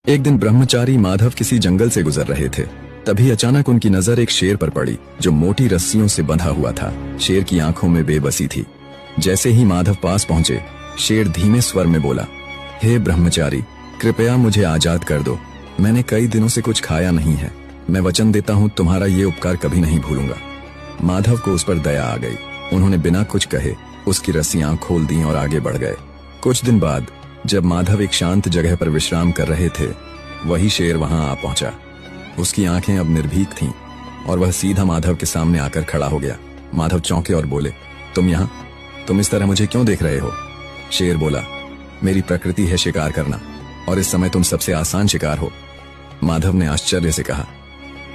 एक दिन ब्रह्मचारी माधव किसी जंगल से गुजर रहे थे। तभी अचानक उनकी नजर एक शेर पर पड़ी जो मोटी रस्सियों से बंधा हुआ था। शेर की आंखों में बेबसी थी। जैसे ही माधव पास पहुंचे, शेर धीमे स्वर में बोला, हे ब्रह्मचारी, कृपया मुझे आजाद कर दो। मैंने कई दिनों से कुछ खाया नहीं है। मैं वचन देता हूँ तुम्हारा ये उपकार कभी नहीं भूलूंगा। माधव को उस पर दया आ गई। उन्होंने बिना कुछ कहे उसकी रस्सियां खोल दी और आगे बढ़ गए। कुछ दिन बाद जब माधव एक शांत जगह पर विश्राम कर रहे थे, वही शेर वहां आ पहुंचा। उसकी आंखें अब निर्भीक थीं और वह सीधा माधव के सामने आकर खड़ा हो गया। माधव चौंके और बोले, तुम यहाँ? तुम इस तरह मुझे क्यों देख रहे हो? शेर बोला, मेरी प्रकृति है शिकार करना और इस समय तुम सबसे आसान शिकार हो। माधव ने आश्चर्य से कहा,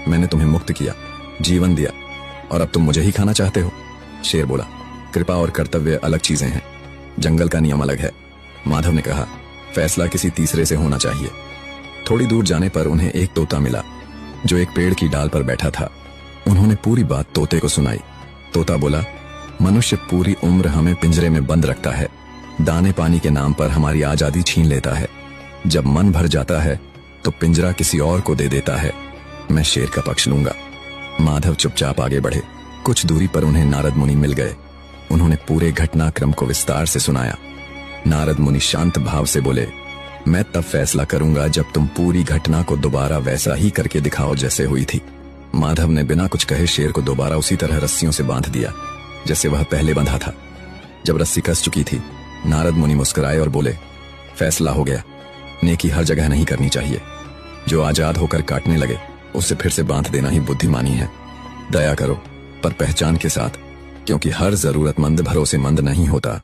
मैंने तुम्हें मुक्त किया, जीवन दिया और अब तुम मुझे ही खाना चाहते हो? शेर बोला, कृपा और कर्तव्य अलग चीजें हैं, जंगल का नियम अलग है। माधव ने कहा, फैसला किसी तीसरे से होना चाहिए। थोड़ी दूर जाने पर उन्हें एक तोता मिला जो एक पेड़ की डाल पर बैठा था। उन्होंने पूरी बात तोते को सुनाई। तोता बोला, मनुष्य पूरी उम्र हमें पिंजरे में बंद रखता है, दाने पानी के नाम पर हमारी आजादी छीन लेता है। जब मन भर जाता है तो पिंजरा किसी और को दे देता है। मैं शेर का पक्ष लूंगा। माधव चुपचाप आगे बढ़े। कुछ दूरी पर उन्हें नारद मुनि मिल गए। उन्होंने पूरे घटनाक्रम को विस्तार से सुनाया। नारद मुनि शांत भाव से बोले, मैं तब फैसला करूंगा जब तुम पूरी घटना को दोबारा वैसा ही करके दिखाओ जैसे हुई थी। माधव ने बिना कुछ कहे शेर को दोबारा उसी तरह रस्सियों से बांध दिया जैसे वह पहले बंधा था। जब रस्सी कस चुकी थी, नारद मुनि मुस्कुराए और बोले, फैसला हो गया। नेकी हर जगह नहीं करनी चाहिए। जो आजाद होकर काटने लगे उसे फिर से बांध देना ही बुद्धिमानी है। दया करो, पर पहचान के साथ, क्योंकि हर जरूरतमंद भरोसेमंद नहीं होता।